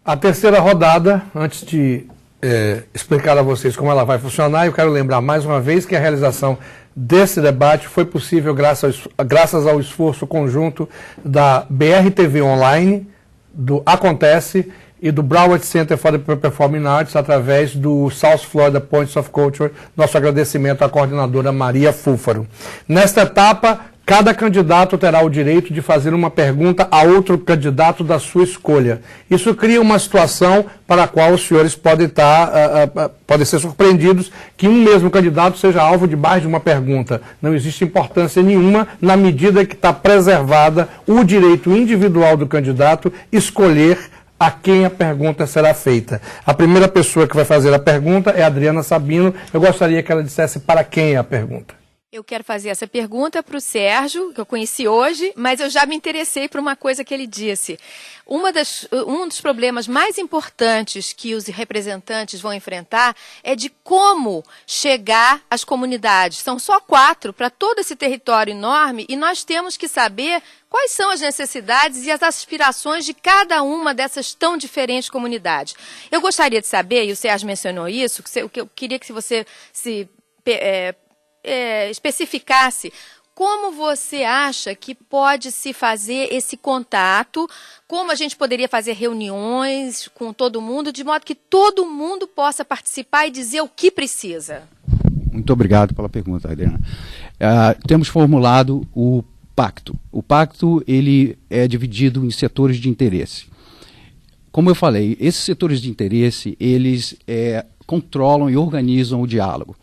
A terceira rodada, antes de explicar a vocês como ela vai funcionar, eu quero lembrar mais uma vez que a realização desse debate foi possível graças ao esforço conjunto da BRTV Online, do Acontece e do Broward Center for the Performing Arts, através do South Florida Points of Culture. Nosso agradecimento à coordenadora Maria Fúfaro. Nesta etapa, cada candidato terá o direito de fazer uma pergunta a outro candidato da sua escolha. Isso cria uma situação para a qual os senhores podem ser surpreendidos que um mesmo candidato seja alvo de mais de uma pergunta. Não existe importância nenhuma na medida que está preservada o direito individual do candidato escolher a quem a pergunta será feita. A primeira pessoa que vai fazer a pergunta é a Adriana Sabino. Eu gostaria que ela dissesse para quem é a pergunta. Eu quero fazer essa pergunta para o Sérgio, que eu conheci hoje, mas eu já me interessei por uma coisa que ele disse. Um dos problemas mais importantes que os representantes vão enfrentar é de como chegar às comunidades. São só 4 para todo esse território enorme e nós temos que saber quais são as necessidades e as aspirações de cada uma dessas tão diferentes comunidades. Eu gostaria de saber, e o Sérgio mencionou isso, que eu queria que você especificasse como você acha que pode se fazer esse contato, como a gente poderia fazer reuniões com todo mundo, de modo que todo mundo possa participar e dizer o que precisa. Muito obrigado pela pergunta, Adriana. Temos formulado o pacto. O pacto ele é dividido em setores de interesse. Como eu falei, esses setores de interesse, eles controlam e organizam o diálogo.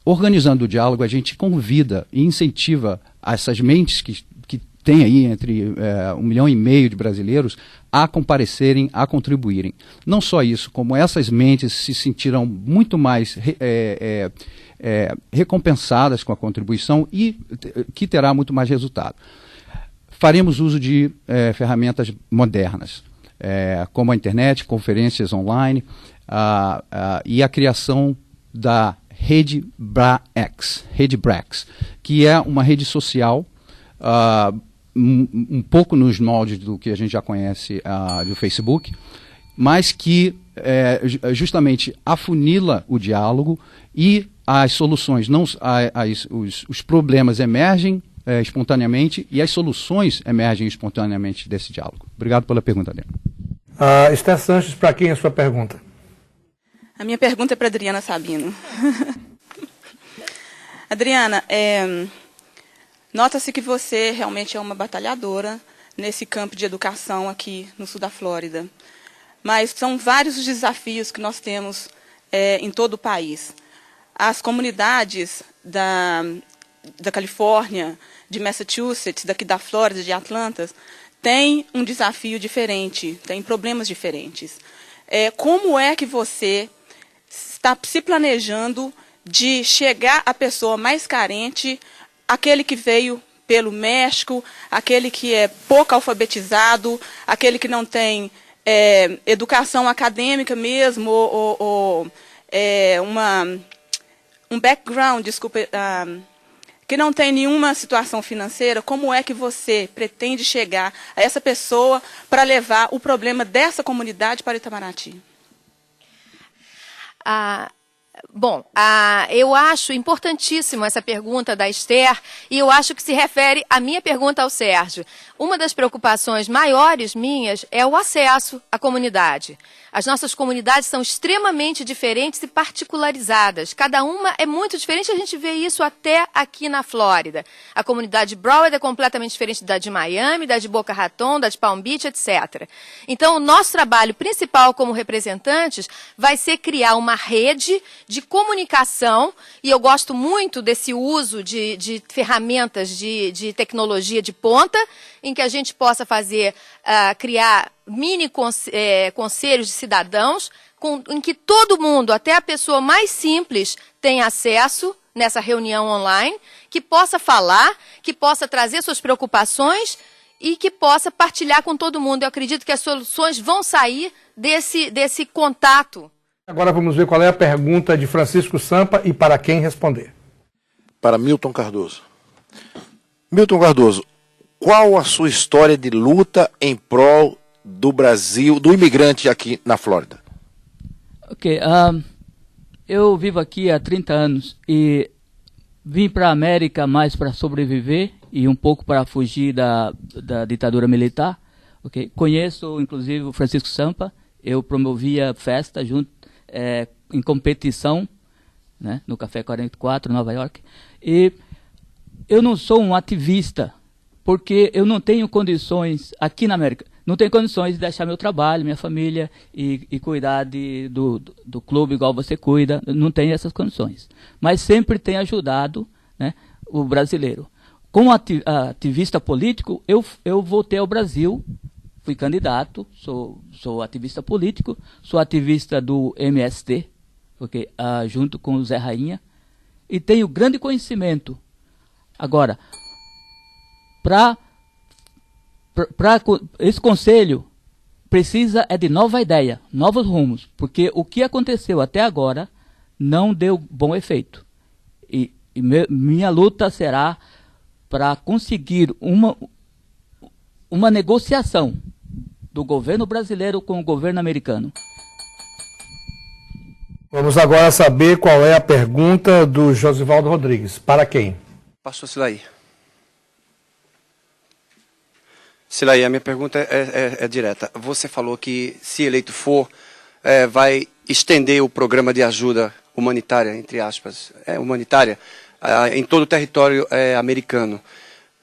Organizando o diálogo, a gente convida e incentiva essas mentes que tem aí entre 1,5 milhão de brasileiros a comparecerem, a contribuírem. Não só isso, como essas mentes se sentirão muito mais recompensadas com a contribuição e que terá muito mais resultado. Faremos uso de ferramentas modernas, como a internet, conferências online e a criação da Rede BRAX, que é uma rede social um pouco nos moldes do que a gente já conhece do Facebook, mas que justamente afunila o diálogo e as soluções, os problemas emergem espontaneamente e as soluções emergem espontaneamente desse diálogo. Obrigado pela pergunta, Adriana. Esther Sanches, para quem é a sua pergunta? A minha pergunta é para a Adriana Sabino. Adriana, nota-se que você realmente é uma batalhadora nesse campo de educação aqui no sul da Flórida. Mas são vários os desafios que nós temos em todo o país. As comunidades da Califórnia, de Massachusetts, daqui da Flórida, de Atlanta, têm um desafio diferente, têm problemas diferentes. Como é que você está se planejando de chegar à pessoa mais carente, aquele que veio pelo México, aquele que é pouco alfabetizado, aquele que não tem educação acadêmica mesmo, ou um background, desculpa, que não tem nenhuma situação financeira? Como é que você pretende chegar a essa pessoa para levar o problema dessa comunidade para Itamaraty? Bom, eu acho importantíssimo essa pergunta da Esther e eu acho que se refere à minha pergunta ao Sérgio. Uma das preocupações maiores minhas é o acesso à comunidade. As nossas comunidades são extremamente diferentes e particularizadas. Cada uma é muito diferente, a gente vê isso até aqui na Flórida. A comunidade de Broward é completamente diferente da de Miami, da de Boca Raton, da de Palm Beach, etc. Então, o nosso trabalho principal como representantes vai ser criar uma rede de comunicação, e eu gosto muito desse uso de ferramentas de tecnologia de ponta, em que a gente possa criar mini conselhos de cidadãos, em que todo mundo, até a pessoa mais simples, tem acesso nessa reunião online, que possa falar, que possa trazer suas preocupações e que possa partilhar com todo mundo. Eu acredito que as soluções vão sair desse contato. Agora vamos ver qual é a pergunta de Francisco Sampa e para quem responder. Para Milton Cardoso. Milton Cardoso, qual a sua história de luta em prol do Brasil, do imigrante aqui na Flórida? Ok, eu vivo aqui há 30 anos e vim para a América mais para sobreviver e um pouco para fugir da ditadura militar. Okay? Conheço, inclusive, o Francisco Sampa. Eu promovia festa junto, em competição, né, no Café 44, Nova York. E eu não sou um ativista, porque eu não tenho condições, aqui na América, não tenho condições de deixar meu trabalho, minha família e cuidar do clube igual você cuida. Não tenho essas condições. Mas sempre tenho ajudado, né, o brasileiro. Como ativista político, eu voltei ao Brasil, fui candidato, sou ativista político, sou ativista do MST, okay, junto com o Zé Rainha, e tenho grande conhecimento. Agora, para esse conselho precisa de nova ideia, novos rumos, porque o que aconteceu até agora não deu bom efeito. E minha luta será para conseguir uma negociação do governo brasileiro com o governo americano. Vamos agora saber qual é a pergunta do Josivaldo Rodrigues. Para quem? Pastor Silaí. Silaí, a minha pergunta é direta. Você falou que, se eleito for, vai estender o programa de ajuda humanitária, entre aspas, humanitária, em todo o território americano.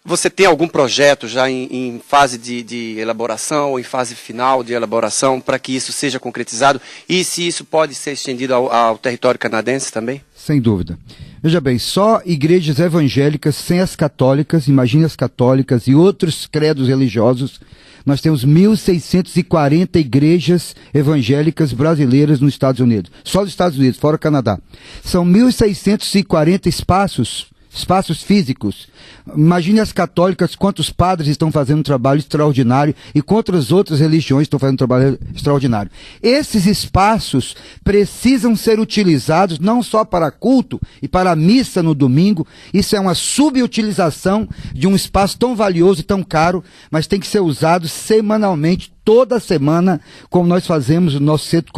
Você tem algum projeto já em fase de elaboração ou em fase final de elaboração para que isso seja concretizado? E se isso pode ser estendido ao território canadense também? Sem dúvida. Veja bem, só igrejas evangélicas, sem as católicas, imagine as católicas e outros credos religiosos, nós temos 1.640 igrejas evangélicas brasileiras nos Estados Unidos. Só nos Estados Unidos, fora o Canadá. São 1.640 espaços físicos. Imagine as católicas, quantos padres estão fazendo um trabalho extraordinário e quantas outras religiões estão fazendo um trabalho extraordinário. Esses espaços precisam ser utilizados não só para culto e para a missa no domingo. Isso é uma subutilização de um espaço tão valioso e tão caro, mas tem que ser usado semanalmente, toda semana, como nós fazemos no nosso centro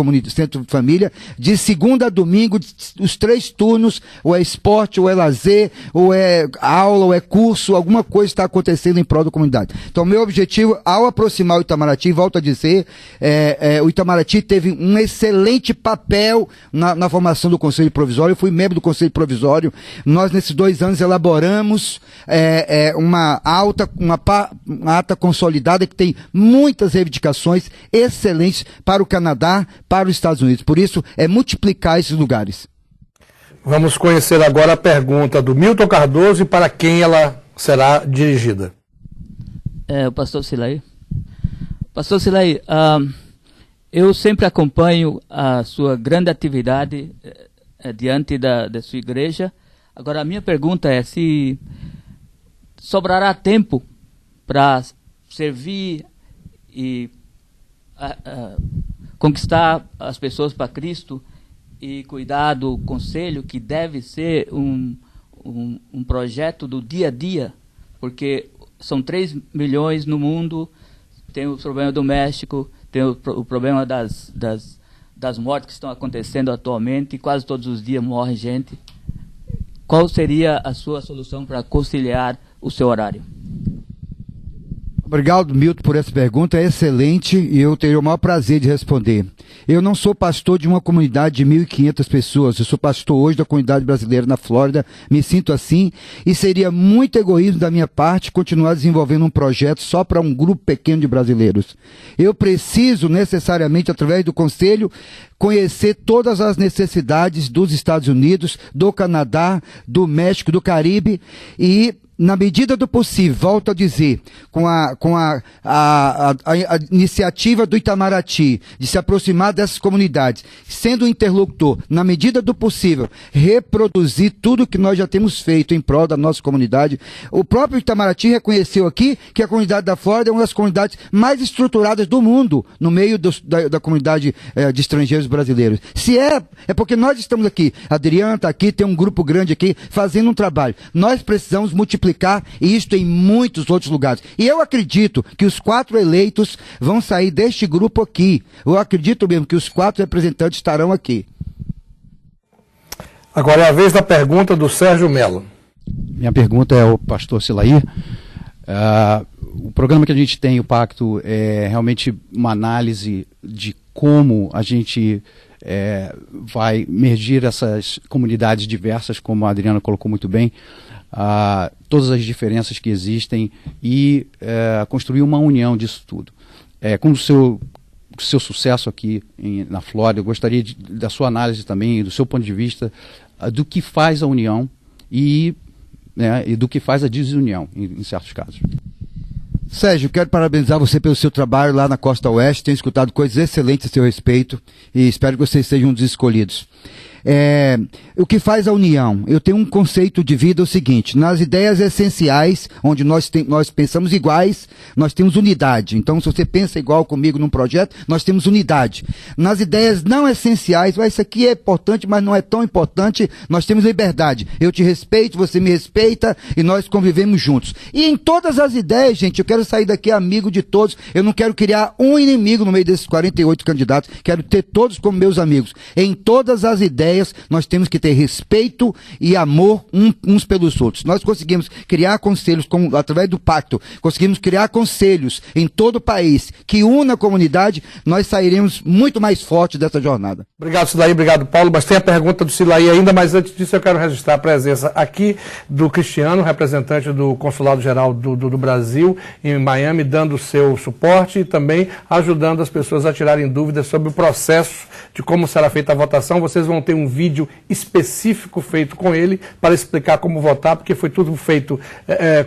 de família, de segunda a domingo, os 3 turnos, ou é esporte, ou é lazer, ou é aula, ou é curso, alguma coisa está acontecendo em prol da comunidade. Então, meu objetivo, ao aproximar o Itamaraty, volto a dizer, o Itamaraty teve um excelente papel na formação do Conselho Provisório. Eu fui membro do Conselho Provisório. Nós, nesses 2 anos, elaboramos uma ata consolidada que tem muitas reivindicações excelentes para o Canadá, para os Estados Unidos. Por isso, multiplicar esses lugares. Vamos conhecer agora a pergunta do Milton Cardoso e para quem ela será dirigida. O pastor Silaí. Pastor Silaí, eu sempre acompanho a sua grande atividade diante da sua igreja. Agora, a minha pergunta é se sobrará tempo para servir e conquistar as pessoas para Cristo e cuidar do conselho, que deve ser um projeto do dia a dia, porque são 3 milhões no mundo, tem o problema do México, tem o problema das mortes que estão acontecendo atualmente, e quase todos os dias morre gente. Qual seria a sua solução para conciliar o seu horário? Obrigado, Milton, por essa pergunta, é excelente e eu teria o maior prazer de responder. Eu não sou pastor de uma comunidade de 1.500 pessoas, eu sou pastor hoje da comunidade brasileira na Flórida, me sinto assim, e seria muito egoísmo da minha parte continuar desenvolvendo um projeto só para um grupo pequeno de brasileiros. Eu preciso necessariamente, através do Conselho, conhecer todas as necessidades dos Estados Unidos, do Canadá, do México, do Caribe, e na medida do possível, volto a dizer, com a iniciativa do Itamaraty de se aproximar dessas comunidades, sendo um interlocutor, na medida do possível, reproduzir tudo que nós já temos feito em prol da nossa comunidade. O próprio Itamaraty reconheceu aqui que a comunidade da Flórida é uma das comunidades mais estruturadas do mundo, no meio da comunidade de estrangeiros brasileiros. Se é porque nós estamos aqui. A Adriana está aqui, tem um grupo grande aqui, fazendo um trabalho. Nós precisamos multiplicar replicar isto em muitos outros lugares. E eu acredito que os 4 eleitos vão sair deste grupo aqui. Eu acredito mesmo que os 4 representantes estarão aqui. Agora é a vez da pergunta do Sérgio Melo. Minha pergunta é ao pastor Silaí. O programa que a gente tem, o Pacto, é realmente uma análise de como a gente vai mergir essas comunidades diversas, como a Adriana colocou muito bem, todas as diferenças que existem e construir uma união disso tudo. Com o seu sucesso aqui na Flórida, eu gostaria da sua análise também, do seu ponto de vista, do que faz a união e do que faz a desunião, em certos casos. Sérgio, quero parabenizar você pelo seu trabalho lá na Costa Oeste. Tenho escutado coisas excelentes a seu respeito e espero que vocês sejam um dos escolhidos. O que faz a união? Eu tenho um conceito de vida, o seguinte: nas ideias essenciais, onde nós pensamos iguais, nós temos unidade. Então, se você pensa igual comigo num projeto, nós temos unidade. Nas ideias não essenciais, isso aqui é importante, mas não é tão importante, nós temos liberdade. Eu te respeito, você me respeita e nós convivemos juntos. E em todas as ideias, gente, eu quero sair daqui amigo de todos. Eu não quero criar um inimigo no meio desses 48 candidatos. Quero ter todos como meus amigos. Em todas as ideias, nós temos que ter respeito e amor uns pelos outros. Nós conseguimos criar conselhos, através do Pacto, conseguimos criar conselhos em todo o país que una a comunidade, nós sairemos muito mais fortes dessa jornada. Obrigado, Silaí, obrigado, Paulo. Mas tem a pergunta do Silaí ainda, mas antes disso eu quero registrar a presença aqui do Cristiano, representante do Consulado Geral do Brasil em Miami, dando o seu suporte e também ajudando as pessoas a tirarem dúvidas sobre o processo de como será feita a votação. Vocês vão ter um vídeo específico feito com ele para explicar como votar, porque foi tudo feito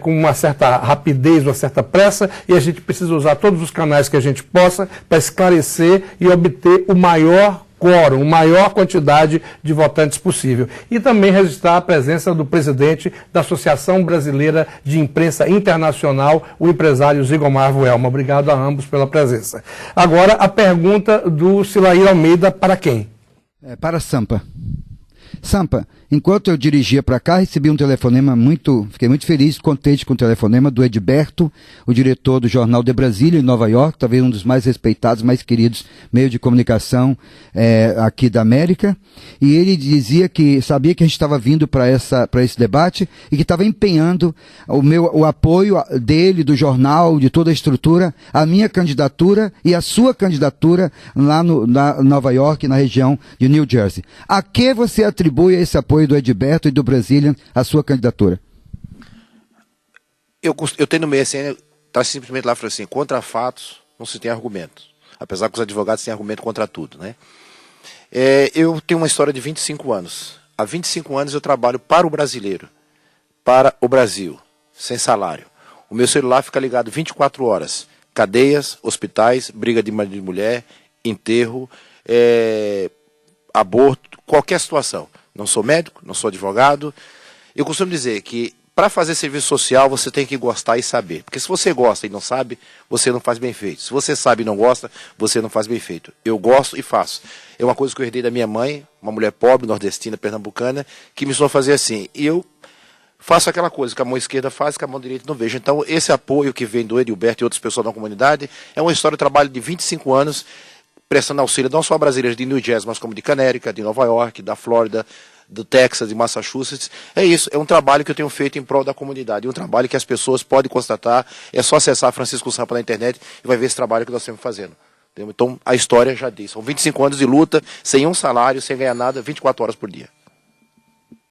com uma certa rapidez, uma certa pressa, e a gente precisa usar todos os canais que a gente possa para esclarecer e obter o maior quórum, a maior quantidade de votantes possível. E também registrar a presença do presidente da Associação Brasileira de Imprensa Internacional, o empresário Zigomar Vuelma. Obrigado a ambos pela presença. Agora, a pergunta do Silaí Almeida para quem? Para Sampa. Sampa, enquanto eu dirigia para cá, recebi um telefonema fiquei muito feliz, contente com o telefonema do Edberto, o diretor do Jornal de Brasília, em Nova York, talvez um dos mais respeitados, mais queridos meios de comunicação aqui da América, e ele dizia que sabia que a gente estava vindo para esse debate e que estava empenhando o apoio dele, do jornal, de toda a estrutura, a minha candidatura e a sua candidatura lá na Nova York, na região de New Jersey. A que você atribui esse apoio do Edberto e do Brasília à sua candidatura? Eu tenho no meio assim, está simplesmente lá falando assim: contra fatos não se tem argumentos. Apesar que os advogados têm argumento contra tudo, né? Eu tenho uma história de 25 anos. Há 25 anos eu trabalho para o brasileiro, para o Brasil, sem salário. O meu celular fica ligado 24 horas. Cadeias, hospitais, briga de marido e mulher, enterro, aborto, qualquer situação. Não sou médico, não sou advogado. Eu costumo dizer que para fazer serviço social você tem que gostar e saber. Porque se você gosta e não sabe, você não faz bem feito. Se você sabe e não gosta, você não faz bem feito. Eu gosto e faço. É uma coisa que eu herdei da minha mãe, uma mulher pobre, nordestina, pernambucana, que me ensinou a fazer assim. E eu faço aquela coisa que a mão esquerda faz e que a mão direita não vejo. Então esse apoio que vem do Edilberto e outras pessoas da comunidade é uma história de trabalho de 25 anos, prestando auxílio não só a brasileiros de New Jersey, mas como de Connecticut, de Nova York, da Flórida, do Texas, de Massachusetts. É isso, é um trabalho que eu tenho feito em prol da comunidade, um trabalho que as pessoas podem constatar. É só acessar Francisco Sampa na internet e vai ver esse trabalho que nós estamos fazendo. Então a história já diz, são 25 anos de luta, sem um salário, sem ganhar nada, 24 horas por dia.